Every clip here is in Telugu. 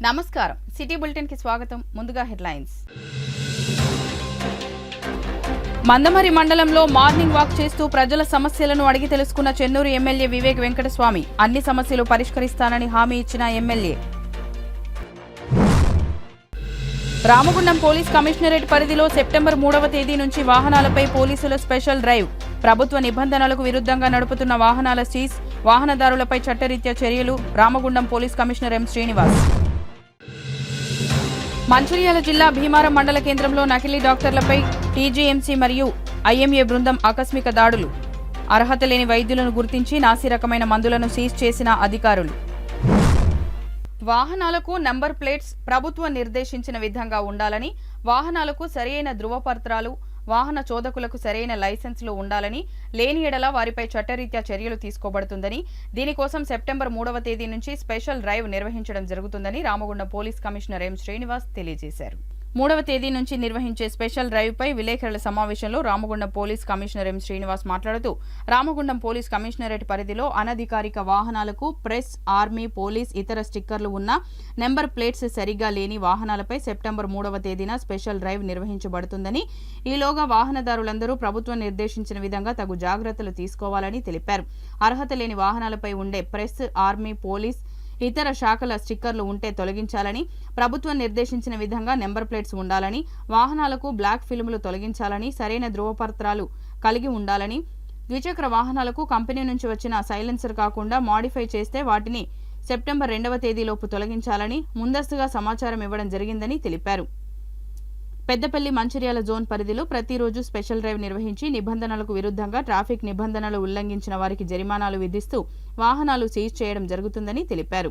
నమస్కారం సిటీ బులెటిన్ కి స్వాగతం. ముందుగా హెడ్లైన్స్. మందమరి మండలంలో మార్నింగ్ వాక్ చేస్తూ ప్రజల సమస్యలను అడిగి తెలుసుకున్న చెన్నూరు ఎమ్మెల్యే వివేక్ వెంకటస్వామి అన్ని సమస్యలు పరిష్కరిస్తానని హామీ ఇచ్చిన ఎమ్మెల్యే. రామగుండం పోలీస్ కమిషనరేట్ పరిధిలో సెప్టెంబర్ 3వ తేదీ నుంచి వాహనాలపై పోలీసుల స్పెషల్ డ్రైవ్. ప్రభుత్వ నిబంధనలకు విరుద్ధంగా నడుపుతున్న వాహనాల సీజ్, వాహనదారులపై చట్టరీత్యా చర్యలు. Ramagundam police commissioner M Srinivas. Mancherial జిల్లా భీమారం మండల కేంద్రంలో నకిలీ డాక్టర్లపై టీజీఎంసీ మరియు ఐఎంఏ బృందం ఆకస్మిక దాడులు. అర్హత లేని వైద్యులను గుర్తించి నాసి రకమైన మందులను సీజ్ చేసిన అధికారులు. వాహనాలకు నంబర్ ప్లేట్స్ ప్రభుత్వం నిర్దేశించిన విధంగా ఉండాలని, వాహనాలకు సరియైన ధృవపత్రాలు, వాహన చోదకులకు సరైన లైసెన్సులు ఉండాలని, లేని ఎడల వారిపై చట్టరీత్యా చర్యలు తీసుకోబడుతుందని, దీనికోసం సెప్టెంబర్ 3వ తేదీ నుంచి స్పెషల్ డ్రైవ్ నిర్వహించడం జరుగుతుందని Ramagundam police commissioner M Srinivas తెలియజేశారు. 3వ తేదీ నుంచి నిర్వహించే స్పెషల్ డ్రైవ్ పై విలేకరుల సమావేశంలో Ramagundam police commissioner M Srinivas మాట్లాడుతూ, రామగుండం పోలీస్ కమిషనరేట్ పరిధిలో అనధికారిక వాహనాలకు ప్రెస్, ఆర్మీ, పోలీస్, ఇతర స్టిక్కర్లు ఉన్న నెంబర్ ప్లేట్స్ సరిగా లేని వాహనాలపై సెప్టెంబర్ 3వ తేదీన స్పెషల్ డ్రైవ్ నిర్వహించబడుతుందని, ఈలోగా వాహనదారులందరూ ప్రభుత్వం నిర్దేశించిన విధంగా తగు జాగ్రత్తలు తీసుకోవాలని తెలిపారు. అర్హత లేని వాహనాలపై ఉండే ప్రెస్, ఆర్మీ, పోలీస్, ఇతర శాఖల స్టిక్కర్లు ఉంటే తొలగించాలని, ప్రభుత్వం నిర్దేశించిన విధంగా నెంబర్ ప్లేట్స్ ఉండాలని, వాహనాలకు బ్లాక్ ఫిల్ములు తొలగించాలని, సరైన ధృవపత్రాలు కలిగి ఉండాలని, ద్విచక్ర వాహనాలకు కంపెనీ నుంచి వచ్చిన సైలెన్సర్ కాకుండా మాడిఫై చేస్తే వాటిని సెప్టెంబర్ 2వ తేదీలోపు తొలగించాలని ముందస్తుగా సమాచారం ఇవ్వడం జరిగిందని తెలిపారు. పెద్దపల్లి మంచిర్యాల జోన్ పరిధిలో ప్రతిరోజు స్పెషల్ డ్రైవ్ నిర్వహించి నిబంధనలకు విరుద్ధంగా ట్రాఫిక్ నిబంధనలు ఉల్లంఘించిన వారికి జరిమానాలు విధిస్తూ వాహనాలు సీజ్ చేయడం జరుగుతుందని తెలిపారు.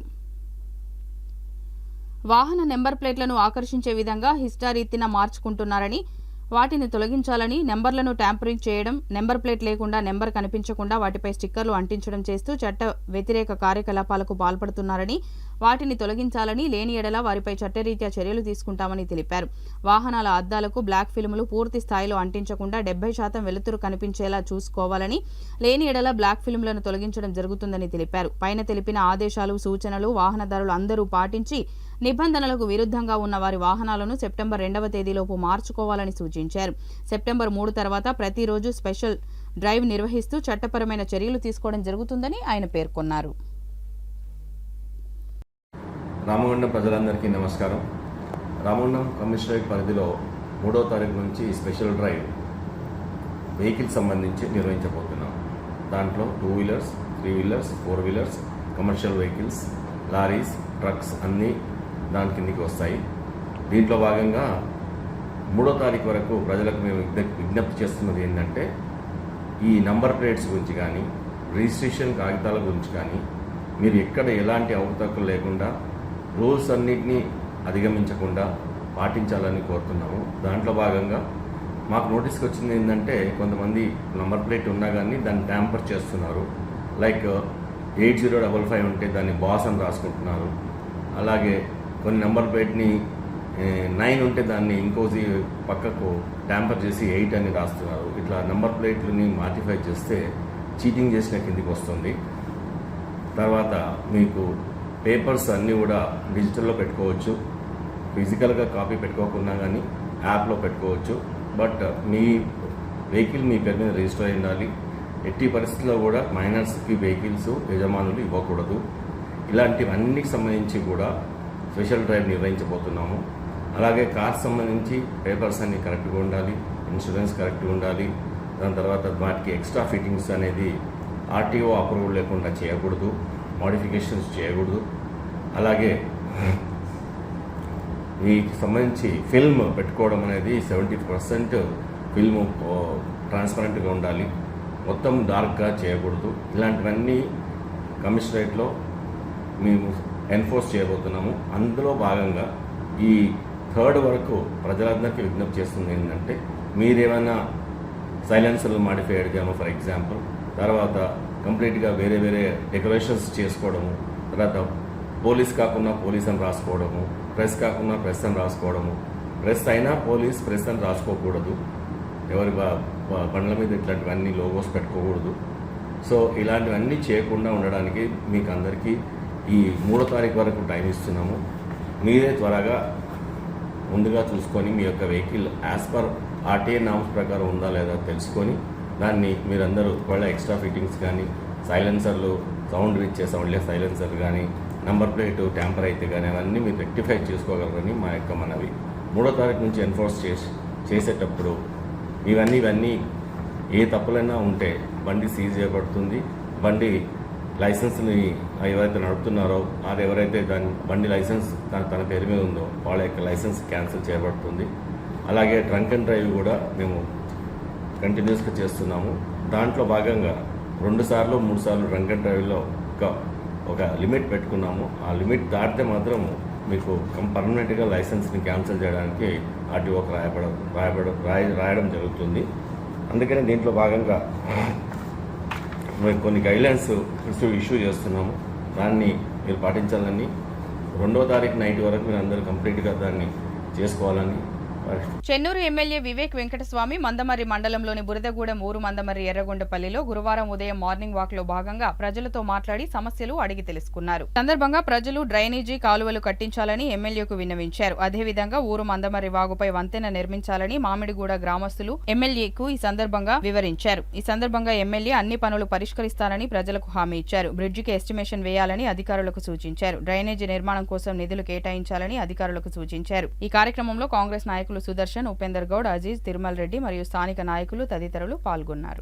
వాహన నెంబర్ ప్లేట్లను ఆకర్షించే విధంగా హిస్టారీతిన మార్చుకుంటున్నారని, వాటిని తొలగించాలని, నెంబర్లను ట్యాంపరింగ్ చేయడం, నెంబర్ ప్లేట్ లేకుండా నెంబర్ కనిపించకుండా వాటిపై స్టిక్కర్లు అంటించడం చేస్తూ చట్ట వ్యతిరేక కార్యకలాపాలకు పాల్పడుతున్నారని, వాటిని తొలగించాలని, లేని ఎడల వారిపై చట్టరీత్యా చర్యలు తీసుకుంటామని తెలిపారు. వాహనాల అద్దాలకు బ్లాక్ ఫిల్ములు పూర్తి స్థాయిలో అంటించకుండా 70% వెలుతురు కనిపించేలా చూసుకోవాలని, లేని ఎడల బ్లాక్ ఫిల్ములను తొలగించడం జరుగుతుందని తెలిపారు. పైన తెలిపిన ఆదేశాలు, సూచనలు వాహనదారులు అందరూ పాటించి నిబంధనలకు విరుద్ధంగా ఉన్న వారి వాహనాలను సెప్టెంబర్ 2వ తేదీలోపు మార్చుకోవాలని సూచించారు. సెప్టెంబర్ 3 తర్వాత ప్రతిరోజు స్పెషల్ డ్రైవ్ నిర్వహిస్తూ చట్టపరమైన చర్యలు తీసుకోవడం జరుగుతుందని ఆయన పేర్కొన్నారు. రామగుండం ప్రజలందరికీ నమస్కారం. రామగుండం కమిషనరేట్ పరిధిలో 3వ తారీఖు నుంచి స్పెషల్ డ్రైవ్ వెహికల్స్ సంబంధించి నిర్వహించబోతున్నాం. దాంట్లో 2 wheelers, 3 wheelers, 4 wheelers, commercial vehicles, lorries, trucks అన్నీ దాని కిందికి వస్తాయి. దీంట్లో భాగంగా 3వ తారీఖు వరకు ప్రజలకు మేము విజ్ఞప్తి చేస్తున్నది ఏంటంటే, ఈ నంబర్ ప్లేట్స్ గురించి కానీ, రిజిస్ట్రేషన్ కాగితాల గురించి కానీ మీరు ఎక్కడ ఎలాంటి అవకతవకలు లేకుండా రూల్స్ అన్నింటినీ అధిగమించకుండా పాటించాలని కోరుతున్నాము. దాంట్లో భాగంగా మాకు నోటీస్కి వచ్చింది ఏంటంటే, కొంతమంది నంబర్ ప్లేట్ ఉన్నా కానీ దాన్ని ట్యాంపర్ చేస్తున్నారు. లైక్ 8055 ఉంటే దాన్ని బాస్ అని రాసుకుంటున్నారు. అలాగే కొన్ని నెంబర్ ప్లేట్ని 9 ఉంటే దాన్ని ఇంకోసి పక్కకు ట్యాంపర్ చేసి 8 అని రాస్తున్నారు. ఇట్లా నెంబర్ ప్లేట్లని మాడిఫై చేస్తే చీటింగ్ చేసిన కిందికి వస్తుంది. తర్వాత మీకు పేపర్స్ అన్నీ కూడా డిజిటల్లో పెట్టుకోవచ్చు. ఫిజికల్గా కాపీ పెట్టుకోకుండా కానీ యాప్లో పెట్టుకోవచ్చు. బట్ మీ వెహికల్ మీ పేరు మీద రిజిస్టర్ అయి ఉండాలి. ఎట్టి పరిస్థితుల్లో కూడా మైనర్స్కి వెహికల్స్ యజమానులు ఇవ్వకూడదు. ఇలాంటివన్నిటికి సంబంధించి కూడా స్పెషల్ డ్రైవ్ నిర్వహించబోతున్నాము. అలాగే కార్స్ సంబంధించి పేపర్స్ అన్నీ కరెక్ట్గా ఉండాలి, ఇన్సూరెన్స్ కరెక్ట్గా ఉండాలి. దాని తర్వాత వాటికి ఎక్స్ట్రా ఫిట్టింగ్స్ అనేది ఆర్టీఓ అప్రూవల్ లేకుండా చేయకూడదు, మోడిఫికేషన్స్ చేయకూడదు. అలాగే వీటికి సంబంధించి ఫిల్మ్ పెట్టుకోవడం అనేది 70% ఫిల్మ్ ట్రాన్స్పరెంట్గా ఉండాలి, మొత్తం డార్క్గా చేయకూడదు. ఇలాంటివన్నీ కమిషనరేట్లో మేము ఎన్ఫోర్స్ చేయబోతున్నాము. అందులో భాగంగా ఈ 3rd వరకు ప్రజలందరికీ విజ్ఞప్తి చేస్తుంది ఏంటంటే, మీరేమైనా సైలెన్సర్లు మాడిఫై అడిగాము ఫర్ ఎగ్జాంపుల్, తర్వాత కంప్లీట్గా వేరే వేరే డెకరేషన్స్ చేసుకోవడము, తర్వాత పోలీస్ కాకుండా పోలీస్ అని రాసుకోవడము, ప్రెస్ కాకుండా ప్రెస్ అని రాసుకోవడము, ప్రెస్ అయినా పోలీస్, ప్రెస్ అని రాసుకోకూడదు. ఎవరి బండ్ల మీద ఇట్లాంటివన్నీ లోగోస్ పెట్టుకోకూడదు. సో ఇలాంటివన్నీ చేయకుండా ఉండడానికి మీకు అందరికీ ఈ 3వ తారీఖు వరకు టైం ఇస్తున్నాము. మీరే త్వరగా ముందుగా చూసుకొని మీ యొక్క vehicle as per RTA norms ప్రకారం ఉందా లేదా తెలుసుకొని దాన్ని మీరందరూ ఒకవేళ ఎక్స్ట్రా ఫిట్టింగ్స్ కానీ సైలెన్సర్లు సౌండ్ ఇచ్చే సౌండ్లెస్ సైలెన్సర్ కానీ నంబర్ ప్లేట్ ట్యాంపర్ అయితే కానీ అవన్నీ మీరు రెక్టిఫై చేసుకోగలరని మా యొక్క మనవి. 3వ తారీఖు నుంచి ఎన్ఫోర్స్ చేసేటప్పుడు ఇవన్నీ ఏ తప్పులైనా ఉంటే బండి సీజ్ చేయబడుతుంది. బండి లైసెన్స్ని ఎవరైతే నడుపుతున్నారో అది ఎవరైతే బండి లైసెన్స్ తన పేరు మీద ఉందో వాళ్ళ యొక్క లైసెన్స్ క్యాన్సిల్ చేయబడుతుంది. అలాగే డ్రంక్ అండ్ డ్రైవ్ కూడా మేము కంటిన్యూస్గా చేస్తున్నాము. దాంట్లో భాగంగా 2 సార్లు 3 సార్లు డ్రంక్ అండ్ డ్రైవ్లో ఒక లిమిట్ పెట్టుకున్నాము. ఆ లిమిట్ దాటితే మాత్రం మీకు పర్మనెంట్గా లైసెన్స్ని క్యాన్సిల్ చేయడానికి ఆర్టీఓకి రాయడం జరుగుతుంది. అందుకని దీంట్లో భాగంగా మేము కొన్ని గైడ్లైన్స్ ఇష్యూ చేస్తున్నాము. దాన్ని మీరు పాటించాలని 2వ తారీఖు నైట్ వరకు మీరు అందరూ కంప్లీట్గా దాన్ని చేసుకోవాలని. చెన్నూరు ఎమ్మెల్యే వివేక్ వెంకటస్వామి మందమర్రి మండలంలోని బురదగూడెం ఊరు మందమర్రి ఎర్రగొండపల్లిలో గురువారం ఉదయం మార్నింగ్ వాక్ లో భాగంగా ప్రజలతో మాట్లాడి సమస్యలు అడిగి తెలుసుకున్నారు. సందర్భంగా ప్రజలు డ్రైనేజీ కాలువలు కట్టించాలని ఎమ్మెల్యేకు విన్నవించారు. అదేవిధంగా ఊరు మందమర్రి వాగుపై వంతెన నిర్మించాలని మామిడిగూడ గ్రామస్తులు ఎమ్మెల్యేకు ఈ సందర్భంగా వివరించారు. ఈ సందర్భంగా ఎమ్మెల్యే అన్ని పనులు పరిష్కరిస్తానని ప్రజలకు హామీ ఇచ్చారు. బ్రిడ్జికి ఎస్టిమేషన్ వేయాలని అధికారులకు సూచించారు. డ్రైనేజీ నిర్మాణం కోసం నిధులు కేటాయించాలని అధికారులకు సూచించారు. ఈ కార్యక్రమంలో కాంగ్రెస్ నాయకులు సుదర్శన్, ఉపేందర్ గౌడ్, అజీజ్, తిరుమల్ రెడ్డి మరియు స్థానిక నాయకులు తదితరులు పాల్గొన్నారు.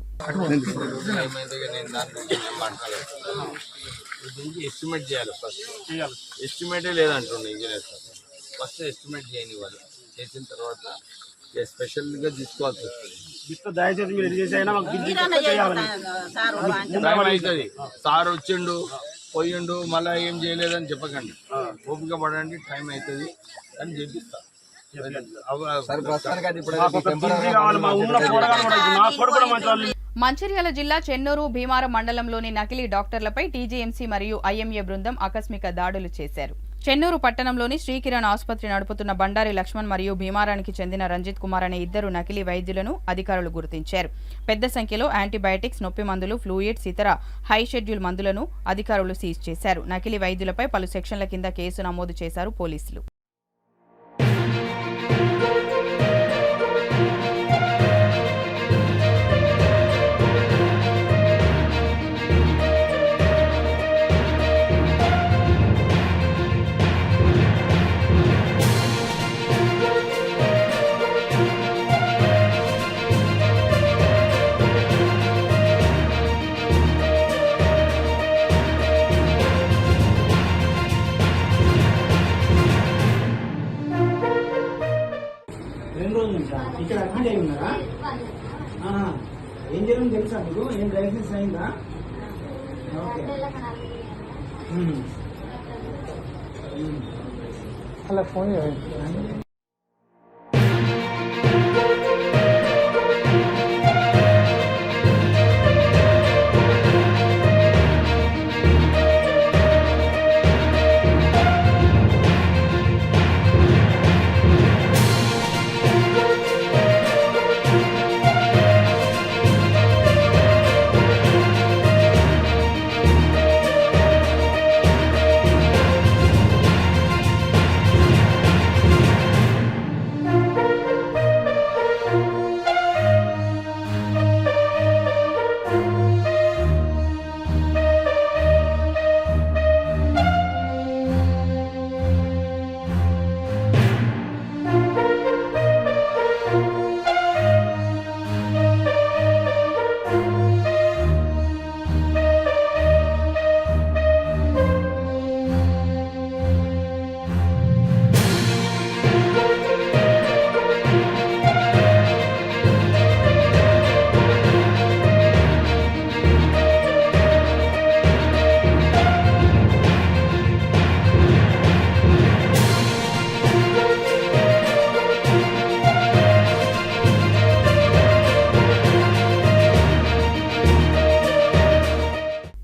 ఎస్టిమేట్ చేయాలి. ఎస్టిమేటే లేదంటుండే ఇంజనీర్ సార్. ఫస్ట్ ఎస్టిమేట్ చేయనివ్వాలి. చేసిన తర్వాత స్పెషల్గా తీసుకోవాల్సి వస్తుంది. దయచేసి మీరు ఇది చేసైనా మాకు టైం అవుతుంది. సార్ వచ్చిండు పోయిండు మళ్ళీ ఏం చేయలేదని చెప్పకండి. ఓపిక పడండి, టైం అవుతుంది అని చెప్పిస్తా. మంచిర్యాల జిల్లా చెన్నూరు భీమారం మండలంలోని నకిలీ డాక్టర్లపై టీజీఎంసీ మరియు ఐఎంఏ బృందం ఆకస్మిక దాడులు చేశారు. చెన్నూరు పట్టణంలోని శ్రీకిరణ్ ఆసుపత్రి నడుపుతున్న బండారి లక్ష్మణ్ మరియు భీమారానికి చెందిన రంజిత్ కుమార్ అనే 2 నకిలీ వైద్యులను అధికారులు గుర్తించారు. పెద్ద సంఖ్యలో యాంటీబయాటిక్స్, నొప్పి మందులు, ఫ్లూయిడ్స్, ఇతర హై షెడ్యూల్ మందులను అధికారులు సీజ్ చేశారు. నకిలీ వైద్యులపై పలు సెక్షన్ల కింద కేసు నమోదు చేశారు పోలీసులు. ఇక్కడ అడ్మిట్ అయి ఉన్నారా? ఏం చేయడం తెలుసా మీకు? ఏం లైసెన్స్ అయిందా? అలా ఫోన్ చేయండి.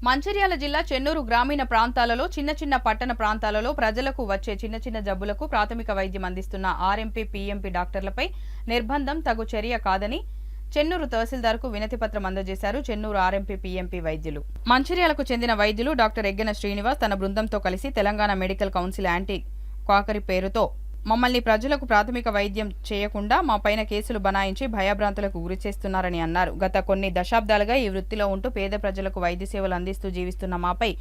మంచిర్యాల జిల్లా చెన్నూరు గ్రామీణ ప్రాంతాలలో చిన్న పట్టణ ప్రాంతాలలో ప్రజలకు వచ్చే చిన్న జబ్బులకు ప్రాథమిక వైద్యం అందిస్తున్న ఆర్ఎంపీ పీఎంపీ డాక్టర్లపై నిర్బంధం తగు చర్య కాదని చెన్నూరు తహసీల్దార్కు వినతిపత్రం అందజేశారు చెన్నూరు ఆర్ఎంపీ పీఎంపీ వైద్యులు. మంచిర్యాలకు చెందిన వైద్యులు డాక్టర్ ఎగ్గన శ్రీనివాస్ తన బృందంతో కలిసి Telangana medical council anti quackery పేరుతో మమ్మల్ని ప్రజలకు ప్రాథమిక వైద్యం చేయకుండా మా పైన కేసులు బనాయించి భయభ్రాంతులకు గురిచేస్తున్నారని అన్నారు. గత కొన్ని దశాబ్దాలుగా ఈ వృత్తిలో ఉంటూ పేద ప్రజలకు వైద్య సేవలు అందిస్తూ జీవిస్తున్న మాపై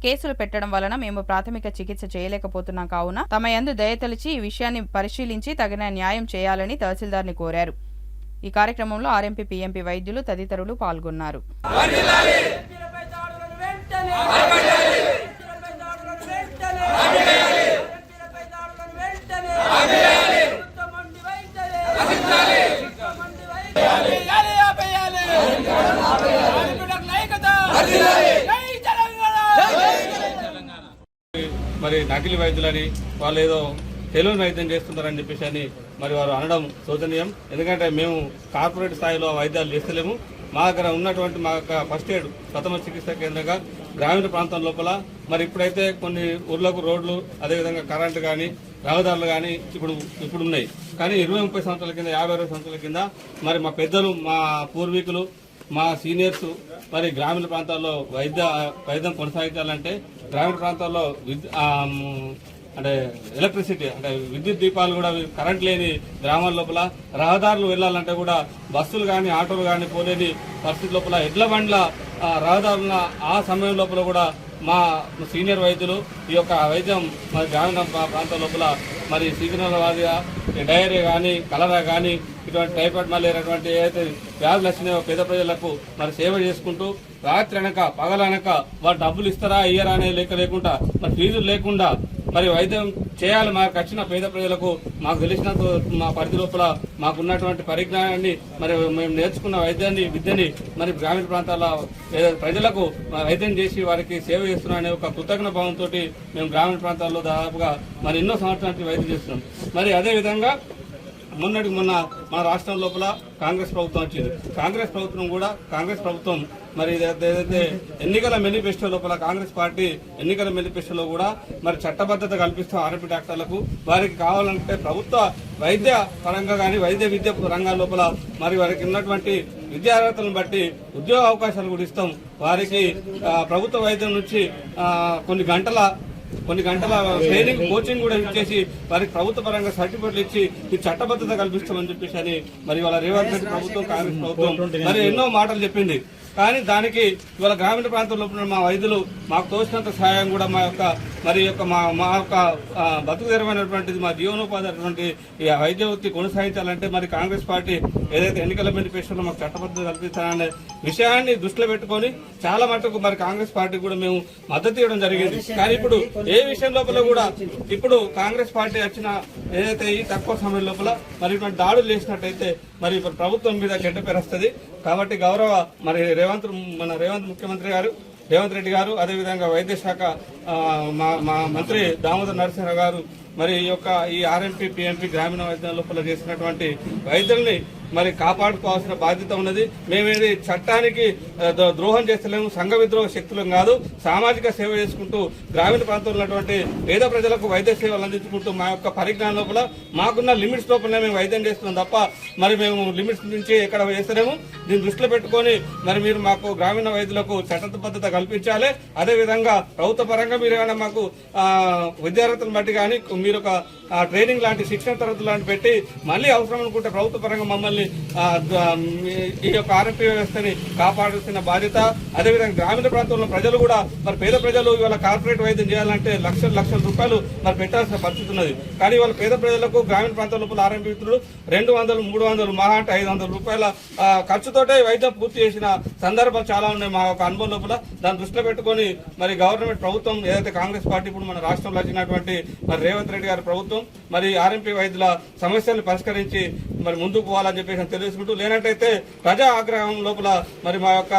కేసులు పెట్టడం వలన మేము ప్రాథమిక చికిత్స చేయలేకపోతున్నాం. కావున తమ యందు దయతలిచి ఈ విషయాన్ని పరిశీలించి తగిన న్యాయం చేయాలని తహసీల్దార్ని కోరారు. ఈ కార్యక్రమంలో ఆర్ఎంపీ పీఎంపీ వైద్యులు తదితరులు పాల్గొన్నారు. మరి నకిలీ వైద్యులని వాళ్ళు ఏదో తెలుగు వైద్యం చేస్తున్నారని చెప్పేసి అని మరి వారు అనడం శోచనీయం. ఎందుకంటే మేము కార్పొరేట్ స్థాయిలో వైద్యాలు చేస్తలేము. మా దగ్గర ఉన్నటువంటి మా యొక్క ఫస్ట్ ఎయిడ్ ప్రథమ చికిత్స కేంద్రంగా గ్రామీణ ప్రాంతం లోపల మరి ఇప్పుడైతే కొన్ని ఊర్లకు రోడ్లు అదేవిధంగా కరెంటు కానీ రహదారులు కానీ ఇప్పుడు ఉన్నాయి. కానీ 20-30 సంవత్సరాల కింద 50-60 సంవత్సరాల కింద మరి మా పెద్దలు మా పూర్వీకులు మా సీనియర్స్ మరి గ్రామీణ ప్రాంతాల్లో వైద్యం కొనసాగించాలంటే గ్రామీణ ప్రాంతాల్లో అంటే ఎలక్ట్రిసిటీ అంటే విద్యుత్ దీపాలు కూడా కరెంట్ లేని గ్రామాల లోపల రహదారులు వెళ్లాలంటే కూడా బస్సులు కానీ ఆటోలు కానీ పోలేని పరిస్థితి లోపల ఎడ్ల బండ్ల రహదారుల ఆ సమయం లోపల కూడా మా సీనియర్ వైద్యులు ఈ యొక్క వైద్యం మరి గ్రామీణ ప్రాంతం లోపల మరి సీజనల్ వ్యాధిగా డయేరియా కానీ కలరా కానీ ఇటువంటి టైఫాయిడ్ మలేరియా అటువంటి ఏదైతే వ్యాధులు వచ్చినాయో పేద ప్రజలకు మరి సేవ చేసుకుంటూ రాత్రి అనక పగలనక వారు డబ్బులు ఇస్తారా ఇయ్యరా అనే లేకుండా మరి ఫీజులు లేకుండా మరి వైద్యం చేయాలి. మాకు వచ్చిన పేద ప్రజలకు మాకు తెలిసిన మా పరిధి లోపల మాకున్నటువంటి పరిజ్ఞానాన్ని మరి మేము నేర్చుకున్న విద్యని మరి గ్రామీణ ప్రాంతాల ప్రజలకు వైద్యం చేసి వారికి సేవ చేస్తున్నాం అనే ఒక కృతజ్ఞ భావంతో మేము గ్రామీణ ప్రాంతాల్లో దాదాపుగా మరి ఎన్నో సంవత్సరాల వైద్యం చేస్తున్నాం. మరి అదేవిధంగా మొన్న మన రాష్ట్రం లోపల కాంగ్రెస్ ప్రభుత్వం వచ్చింది. కాంగ్రెస్ ప్రభుత్వం మరి ఏదైతే ఎన్నికల మేనిఫెస్టో లోపల కాంగ్రెస్ పార్టీ ఎన్నికల మేనిఫెస్టోలో కూడా మరి చట్టబద్ధత కల్పిస్తాం ఆర్ఎంపీ డాక్టర్లకు. వారికి కావాలంటే ప్రభుత్వ వైద్య పరంగా కానీ వైద్య విద్య రంగాల లోపల మరి వారికి ఉన్నటువంటి విద్యార్హతలను బట్టి ఉద్యోగ అవకాశాలు కూడా ఇస్తాం. వారికి ప్రభుత్వ వైద్యం నుంచి కొన్ని గంటల ట్రైనింగ్ కోచింగ్ కూడా ఇచ్చేసి వారికి ప్రభుత్వ పరంగా సర్టిఫికెట్లు ఇచ్చి ఈ చట్టబద్ధత కల్పిస్తామని చెప్పేసి అని మరి వాళ్ళ రేవంత్ రెడ్డి ప్రభుత్వం కాంగ్రెస్ ప్రభుత్వం మరి ఎన్నో మాటలు చెప్పింది. కానీ దానికి ఇవాళ గ్రామీణ ప్రాంతంలో మా వైద్యులు మాకు తోచినంత సహాయం కూడా మా యొక్క బతుకు తెరమైనటువంటిది మా జీవనోపాధి అటువంటి ఈ వైద్య వృత్తి కొనసాగించాలంటే మరి కాంగ్రెస్ పార్టీ ఏదైతే ఎన్నికల మేనిఫెస్టోలో మాకు చట్టబద్ధత కల్పిస్తారనే విషయాన్ని దృష్టిలో పెట్టుకొని చాలా మటుకు మరి కాంగ్రెస్ పార్టీ కూడా మేము మద్దతు ఇవ్వడం జరిగింది. కానీ ఇప్పుడు ఏ విషయం లోపల కూడా ఇప్పుడు కాంగ్రెస్ పార్టీ వచ్చిన ఏదైతే ఈ తక్కువ సమయం లోపల మరి ఇటువంటి దాడులు చేసినట్టయితే మరి ప్రభుత్వం మీద చెడ్డ పేరు వస్తుంది. కాబట్టి గౌరవ మరి రేవంత్ ముఖ్యమంత్రి గారు రేవంత్ రెడ్డి గారు అదేవిధంగా వైద్య శాఖ మా మంత్రి దామోదర్ నరసింహరావు గారు మరి ఈ ఆర్ఎంపీ పీఎంపీ గ్రామీణ వైద్యం లోపల చేసినటువంటి వైద్యుల్ని మరి కాపాడుకోవాల్సిన బాధ్యత ఉన్నది. మేమేది చట్టానికి ద్రోహం చేస్తలేము, సంఘ విద్రోహ శక్తులం కాదు. సామాజిక సేవ చేసుకుంటూ గ్రామీణ ప్రాంతంలో ఉన్నటువంటి పేద ప్రజలకు వైద్య సేవలు అందించుకుంటూ మా యొక్క పరిజ్ఞానం లోపల మాకున్న లిమిట్స్ లోపలనే మేము వైద్యం చేస్తున్నాం తప్ప మరి మేము లిమిట్స్ నుంచి ఎక్కడ వేస్తలేము. దీన్ని దృష్టిలో పెట్టుకొని మరి మీరు మాకు గ్రామీణ వైద్యులకు చట్టబద్ధత కల్పించాలి. అదేవిధంగా ప్రభుత్వ పరంగా మీరు ఏమైనా మాకు విద్యార్థులను బట్టి కానీ మీరు ఒక ట్రైనింగ్ లాంటి శిక్షణ తరగతులు లాంటి పెట్టి మళ్ళీ అవసరం అనుకుంటే ప్రభుత్వ పరంగా మమ్మల్ని ఈ యొక్క ఆర్ఎంపీ వ్యవస్థని కాపాడాల్సిన బాధ్యత. అదేవిధంగా గ్రామీణ ప్రాంతంలో ప్రజలు కూడా మరి పేద ప్రజలు ఇవాళ కార్పొరేట్ వైద్యం చేయాలంటే లక్షల రూపాయలు మరి పెట్టాల్సిన పరిస్థితి ఉన్నది. కానీ వాళ్ళ పేద ప్రజలకు గ్రామీణ ప్రాంతం లోపల ఆర్ఎంపీ మిత్రులు 200-300 మహా అంటే 500 రూపాయల ఖర్చుతోటే వైద్యం పూర్తి చేసిన సందర్భాలు చాలా ఉన్నాయి మా యొక్క అనుభవం లోపల. దాన్ని దృష్టిలో పెట్టుకొని మరి గవర్నమెంట్ ప్రభుత్వం ఏదైతే కాంగ్రెస్ పార్టీ ఇప్పుడు మన రాష్ట్రంలో వచ్చినటువంటి మరి రేవంత్ రెడ్డి గారి ప్రభుత్వం మరి ఆర్ఎంపీ వైద్యుల సమస్యలను పరిష్కరించి మరి ముందుకు పోవాలని చెప్పేసి తెలుసుకుంటూ లేనట్టయితే ప్రజా ఆగ్రహం లోపల మరి మా యొక్క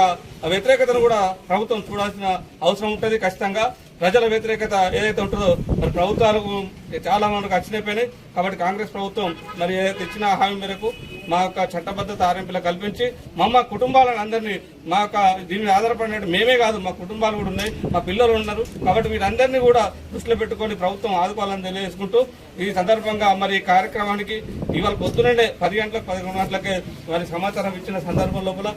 వ్యతిరేకతను కూడా ప్రభుత్వం చూడాల్సిన అవసరం ఉంటుంది. ఖచ్చితంగా ప్రజల వ్యతిరేకత ఏదైతే ఉంటుందో మరి ప్రభుత్వాలకు చాలా మనకు వచ్చినపోయినాయి. కాబట్టి కాంగ్రెస్ ప్రభుత్వం మరి ఏదైతే ఇచ్చిన హామీ మేరకు మా యొక్క చట్టబద్ధత ఆర్ఎంపీలో కల్పించి మా కుటుంబాలను అందరినీ మా యొక్క దీని మీద ఆధారపడినట్టు మేమే కాదు, మా కుటుంబాలు కూడా ఉన్నాయి, మా పిల్లలు ఉన్నారు. కాబట్టి వీరందరినీ కూడా దృష్టిలో పెట్టుకొని ప్రభుత్వం ఆదుకోవాలని తెలియజేసుకుంటూ ఈ సందర్భంగా మరి ఈ కార్యక్రమానికి ఇవాళ పొద్దునండే 10 గంటలకు 11 గంటలకే వారి సమాచారం ఇచ్చిన సందర్భం లోపల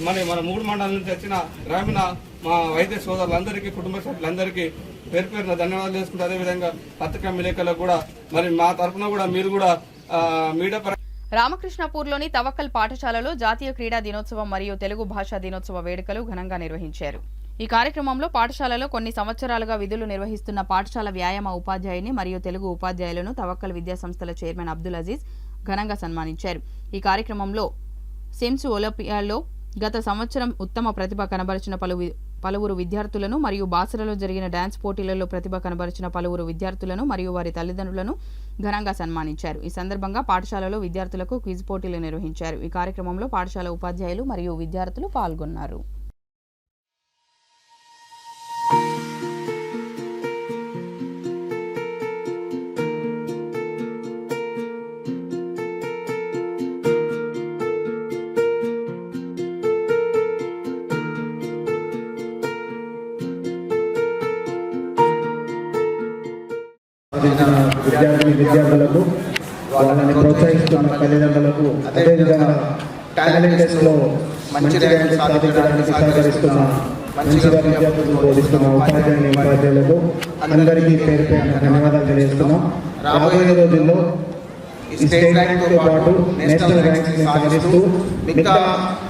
మన 3 మండలాల నుంచి వచ్చిన గ్రామీణ మా వైద్య సోదరులందరికీ, కుటుంబ సభ్యులందరికీ పేరు పేరున ధన్యవాదాలు చేసుకుంటూ అదేవిధంగా పత్రికా విలేకరులకు కూడా మరి మా తరఫున కూడా మీరు కూడా మీడియా రామకృష్ణపూర్లోని తవక్కల్ పాఠశాలలో జాతీయ క్రీడా దినోత్సవం మరియు తెలుగు భాషా దినోత్సవ వేడుకలు ఘనంగా నిర్వహించారు. ఈ కార్యక్రమంలో పాఠశాలలో కొన్ని సంవత్సరాలుగా విధులు నిర్వహిస్తున్న పాఠశాల వ్యాయామ ఉపాధ్యాయుని మరియు తెలుగు ఉపాధ్యాయులను తవక్కల్ విద్యాసంస్థల చైర్మన్ అబ్దుల్ అజీజ్ ఘనంగా సన్మానించారు. ఈ కార్యక్రమంలో సిమ్స్ ఒలింపియాడ్లో గత సంవత్సరం ఉత్తమ ప్రతిభ కనబరిచిన పలువురు విద్యార్థులను మరియు బాసరలో జరిగిన డాన్స్ పోటీలలో ప్రతిభ కనబరిచిన పలువురు విద్యార్థులను మరియు వారి తల్లిదండ్రులను ఘనంగా సన్మానించారు. ఈ సందర్భంగా పాఠశాలలో విద్యార్థులకు క్విజ్ పోటీలు నిర్వహించారు. ఈ కార్యక్రమంలో పాఠశాల ఉపాధ్యాయులు మరియు విద్యార్థులు పాల్గొన్నారు. విద్యార్థులకు వాళ్ళని ప్రోత్సహిస్తున్న తల్లిదండ్రులకు అదేవిధంగా టాలెంట్ టెస్ట్ లో మంచి ర్యాంక్ సాధించడానికి సహకరిస్తున్న మంచిగా విద్యార్థులను బోధిస్తున్న ఉపాధ్యాయులకు అందరికీ పేరు పేరున ధన్యవాదాలు తెలియజేస్తున్నాం. రాబోయే రోజుల్లో ఈ స్టేట్ ర్యాంక్ తో పాటు నేషనల్ ర్యాంక్స్ ని సాధిస్తూ మిగతా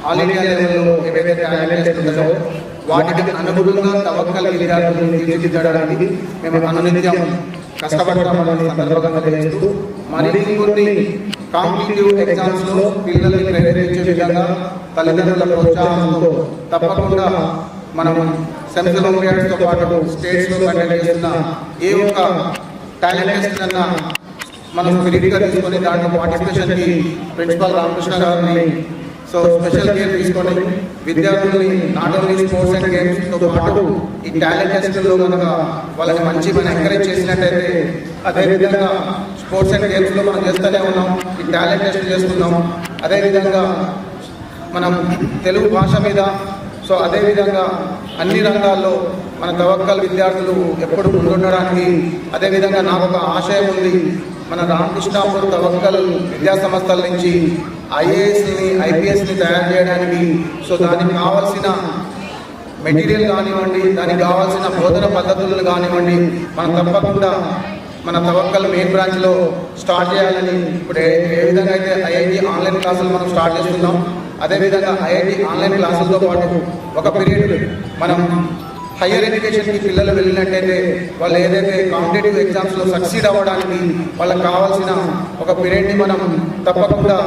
ఆల్ ఇండియా లెవెల్లో ఏవైతే టాలెంట్ టెస్ట్ ఉన్నాయో వాటికి అనుగుణంగా తవక్కల్ విద్యార్థులను తీర్చిదిద్దడానికి మేము అనునిత్యం కష్టపడతామని సందర్భంగా తెలియజేస్తూ మరిన్ని కొన్ని కాంపిటేటివ్ ఎగ్జామ్స్ లో పిల్లల్ని ప్రేరేపించే విధంగా తల్లిదండ్రుల ప్రోత్సాహంతో తప్పకుండా మనం సెంట్రల్ ఒలింపియాడ్స్ తో పాటు స్టేట్స్ లో కండక్ట్ చేస్తున్న ఏ ఒక్క టాలెంట్ టెస్ట్ అన్న మనం స్పిరిట్ గా తీసుకొని దాంట్లో పార్టిసిపేషన్ కి ప్రిన్సిపల్ రామకృష్ణ గారిని స్పెషల్ కేర్ తీసుకొని విద్యార్థుల్ని not only sports and games తో పాటు ఈ టాలెంట్ టెస్ట్ లో కనుక వాళ్ళని మంచి మనం ఎంకరేజ్ చేసినట్టయితే అదేవిధంగా స్పోర్ట్స్ అండ్ గేమ్స్ లో మనం చేస్తూనే ఉన్నాం, ఈ టాలెంట్ టెస్ట్ చేస్తున్నాం. అదేవిధంగా మనం తెలుగు భాష మీద అదేవిధంగా అన్ని రంగాల్లో మన తవక్కల్ విద్యార్థులు ఎప్పుడు ముందుండడానికి అదేవిధంగా నాకు ఒక ఆశయం ఉంది. మన రామకృష్ణాపూర్ తవక్కల్ విద్యా సంస్థల నుంచి ఐఏఎస్ని ఐపీఎస్ని తయారు చేయడానికి దానికి కావాల్సిన మెటీరియల్ కానివ్వండి, దానికి కావాల్సిన బోధన పద్ధతులను కానివ్వండి మనం తప్పకుండా మన తవక్కల్ మెయిన్ బ్రాంచ్లో స్టార్ట్ చేయాలని ఇప్పుడు ఏ విధంగా అయితే ఐఐటి ఆన్లైన్ క్లాసులు మనం స్టార్ట్ చేస్తున్నాం అదేవిధంగా ఐఐటి ఆన్లైన్ క్లాసులతో పాటు ఒక పీరియడ్ మనం హయ్యర్ ఎడ్యుకేషన్కి పిల్లలు వెళ్ళినట్టయితే వాళ్ళు ఏదైతే కాంపిటేటివ్ ఎగ్జామ్స్లో సక్సీడ్ అవ్వడానికి వాళ్ళకి కావాల్సిన ఒక పీరియడ్ని మనం తప్పకుండా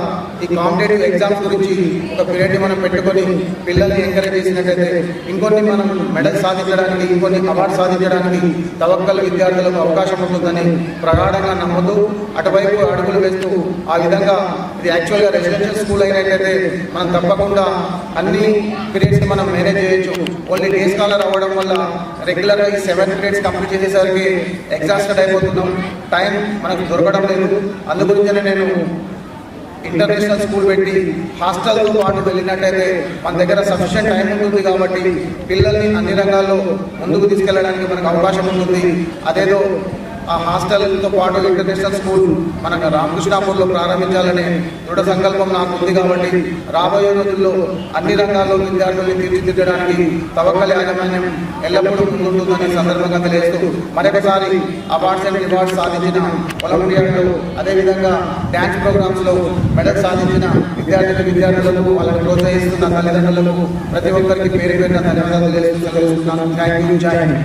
ఈ కాంపిటేటివ్ ఎగ్జామ్స్ గురించి ఒక పీరియడ్ని మనం పెట్టుకొని పిల్లల్ని ఎంకరేజ్ చేసినట్టయితే ఇంకొన్ని మనం మెడల్ సాధించడానికి ఇంకొన్ని అవార్డు సాధించడానికి తవక్కల్ విద్యార్థులకు అవకాశం ఉంటుందని ప్రగాఢంగా నమ్ముతూ అటువైపు అడుగులు వేస్తూ ఆ విధంగా ఇది యాక్చువల్గా రెసిడెన్షియల్ స్కూల్ అయినట్టయితే మనం తప్పకుండా అన్ని పీరియడ్స్ని మనం మేనేజ్ చేయొచ్చు. ఓన్లీ డే స్కాలర్ అవ్వడం వల్ల రెగ్యులర్గా ఈ 7 పీరియడ్స్ కంప్లీట్ చేసేసరికి ఎగ్జాస్టెడ్ అయిపోతున్నాం, టైం మనకు దొరకడం లేదు. అందుగురించనే నేను ఇంటర్నేషనల్ స్కూల్ పెట్టి హాస్టల్తో పాటు వెళ్ళినట్టయితే మన దగ్గర సఫిషియెంట్ టైం ఉంటుంది కాబట్టి పిల్లల్ని అన్ని రంగాల్లో ముందుకు తీసుకెళ్ళడానికి మనకు అవకాశం ఉంటుంది. అదేదో ఆ హాస్టల్తో పాటు ఇంటర్నేషనల్ స్కూల్ మనకు రామకృష్ణాపూర్లో ప్రారంభించాలనే దృఢ సంకల్పం నాకు ఉంది కాబట్టి రాబోయే రోజుల్లో అన్ని రంగాల్లో విద్యార్థుల్ని తీర్చిదిద్దడానికి తవక్కల్ యాజమాన్యం ఎల్లప్పుడూ ముందుంటుందని సందర్భంగా తెలియజేస్తూ మరొకసారి అవార్డ్స్ అండ్ రివార్డ్స్ సాధించిన ఒలింపియాడ్లో అదేవిధంగా డ్యాన్స్ ప్రోగ్రామ్స్లో మెడల్ సాధించిన విద్యార్థులకు వాళ్ళని ప్రోత్సహిస్తున్న తల్లిదండ్రులకు ప్రతి ఒక్కరికి పేరు పేరున ధన్యవాదాలు తెలియజేస్తున్నాను. Thank you. జై హింద్.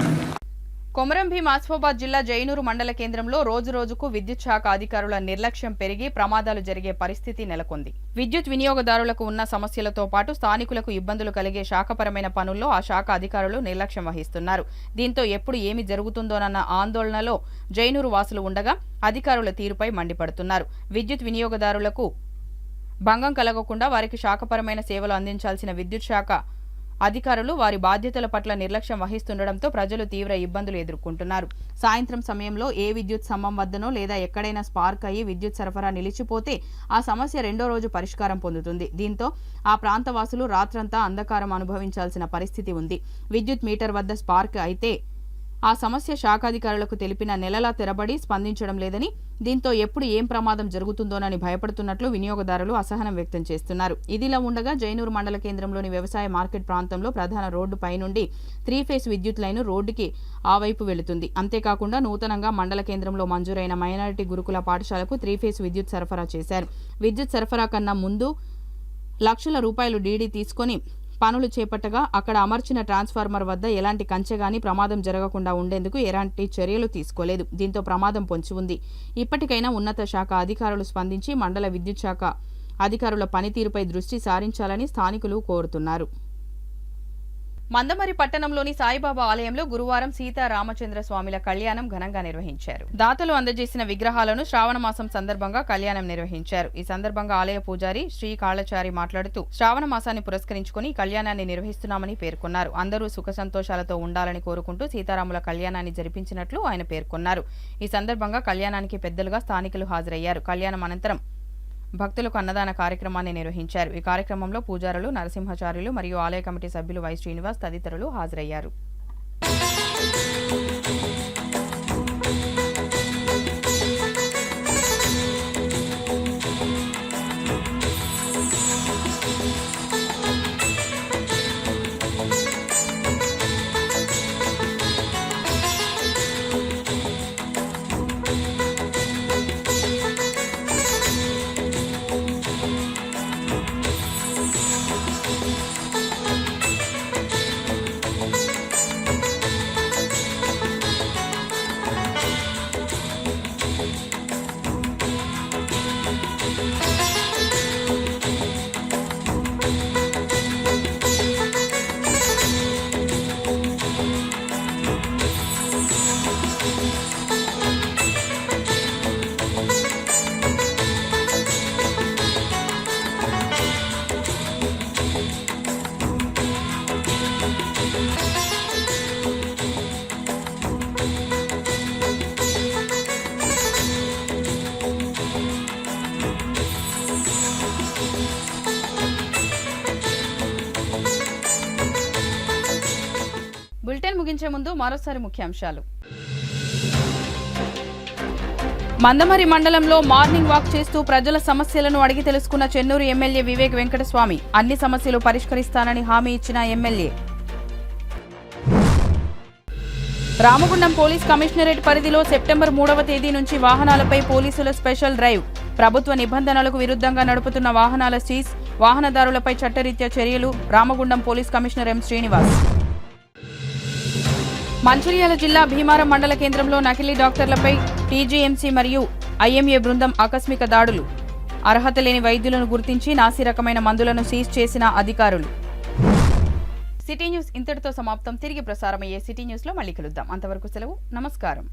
కొమరంభీం ఆసిఫాబాద్ జిల్లా జైనూరు మండల కేంద్రంలో రోజురోజుకు విద్యుత్ శాఖ అధికారుల నిర్లక్ష్యం పెరిగి ప్రమాదాలు జరిగే పరిస్థితి నెలకొంది. విద్యుత్ వినియోగదారులకు ఉన్న సమస్యలతో పాటు స్థానికులకు ఇబ్బందులు కలిగే శాఖపరమైన పనుల్లో ఆ శాఖ అధికారులు నిర్లక్ష్యం వహిస్తున్నారు. దీంతో ఎప్పుడు ఏమి జరుగుతుందోనన్న ఆందోళనలో జైనూరు వాసులు ఉండగా అధికారుల తీరుపై మండిపడుతున్నారు. విద్యుత్ వినియోగదారులకు భంగం కలగకుండా వారికి శాఖపరమైన సేవలు అందించాల్సిన విద్యుత్ శాఖ అధికారులు వారి బాధ్యతల పట్ల నిర్లక్ష్యం వహిస్తుండటంతో ప్రజలు తీవ్ర ఇబ్బందులు ఎదుర్కొంటున్నారు. సాయంత్రం సమయంలో ఏ విద్యుత్ స్తంభం వద్దనో లేదా ఎక్కడైనా స్పార్క్ అయ్యి విద్యుత్ సరఫరా నిలిచిపోతే ఆ సమస్య రెండో రోజు పరిష్కారం పొందుతుంది. దీంతో ఆ ప్రాంతవాసులు రాత్రంతా అంధకారం అనుభవించాల్సిన పరిస్థితి ఉంది. విద్యుత్ మీటర్ వద్ద స్పార్క్ అయితే ఆ సమస్య శాఖాధికారులకు తెలిపిన నెలలా తెరబడి స్పందించడం లేదని, దీంతో ఎప్పుడు ఏం ప్రమాదం జరుగుతుందోనని భయపడుతున్నట్లు వినియోగదారులు అసహనం వ్యక్తం చేస్తున్నారు. ఇదిలా ఉండగా జైనూరు మండల కేంద్రంలోని వ్యవసాయ మార్కెట్ ప్రాంతంలో ప్రధాన రోడ్డు పైనుండి 3-ఫేస్ విద్యుత్ లైను రోడ్డుకి ఆ వైపు వెళుతుంది. అంతేకాకుండా నూతనంగా మండల కేంద్రంలో మంజూరైన మైనారిటీ గురుకుల పాఠశాలకు 3-ఫేస్ విద్యుత్ సరఫరా చేశారు. విద్యుత్ సరఫరా కన్నా ముందు లక్షల రూపాయలు డీడీ తీసుకొని పనులు చేపట్టగా అక్కడ అమర్చిన ట్రాన్స్ఫార్మర్ వద్ద ఎలాంటి కంచె గాని ప్రమాదం జరగకుండా ఉండేందుకు ఎలాంటి చర్యలు తీసుకోలేదు. దీంతో ప్రమాదం పొంచి ఉంది. ఇప్పటికైనా ఉన్నత శాఖ అధికారులు స్పందించి మండల విద్యుత్ శాఖ అధికారుల పనితీరుపై దృష్టి సారించాలని స్థానికులు కోరుతున్నారు. మందమరి పట్టణంలోని సాయిబాబా ఆలయంలో గురువారం సీతారామచంద్ర స్వామిల కళ్యాణం ఘనంగా నిర్వహించారు. దాతలు అందజేసిన విగ్రహాలను శ్రావణ మాసం సందర్భంగా కళ్యాణం నిర్వహించారు. ఈ సందర్భంగా ఆలయ పూజారి శ్రీ కాళచారి మాట్లాడుతూ శ్రావణ మాసాన్ని పురస్కరించుకుని కళ్యాణాన్ని నిర్వహిస్తున్నామని పేర్కొన్నారు. అందరూ సుఖ సంతోషాలతో ఉండాలని కోరుకుంటూ సీతారాముల కళ్యాణాన్ని జరిపించినట్లు ఆయన పేర్కొన్నారు. ఈ సందర్భంగా కళ్యాణానికి పెద్దలుగా స్థానికులు హాజరయ్యారు. కళ్యాణం అనంతరం భక్తులకు అన్నదాన కార్యక్రమాన్ని నిర్వహించారు. ఈ కార్యక్రమంలో పూజారులు, నరసింహాచార్యులు మరియు ఆలయ కమిటీ సభ్యులు వై శ్రీనివాస్ తదితరులు హాజరయ్యారు. బులెటిన్ ముగించే ముందు మరోసారి ముఖ్యాంశాలు. మందమరి మండలంలో మార్నింగ్ వాక్ చేస్తూ ప్రజల సమస్యలను అడిగి తెలుసుకున్న చెన్నూరు ఎమ్మెల్యే వివేక్ వెంకటస్వామి. అన్ని సమస్యలు పరిష్కరిస్తానని హామీ ఇచ్చిన ఎమ్మెల్యే. రామగుండం పోలీస్ కమిషనరేట్ పరిధిలో సెప్టెంబర్ 3వ తేదీ నుంచి వాహనాలపై పోలీసుల స్పెషల్ డ్రైవ్. ప్రభుత్వ నిబంధనలకు విరుద్ధంగా నడుపుతున్న వాహనాల సీజ్, వాహనదారులపై చట్టరీత్యా చర్యలు. Ramagundam police commissioner M Srinivas. Mancherial జిల్లా భీమారం మండల కేంద్రంలో నకిలీ డాక్టర్లపై టీజీఎంసీ మరియు ఐఎంఏ బృందం ఆకస్మిక దాడులు. అర్హత లేని వైద్యులను గుర్తించి నాసి రకమైన మందులను సీజ్ చేసిన అధికారులు. సిటీ న్యూస్ ఇంతటితో సమాప్తం. తిరిగి ప్రసారమయ్యే సిటీ న్యూస్ లో మళ్ళీ కలుద్దాం. అంతవరకు సెలవు. నమస్కారం.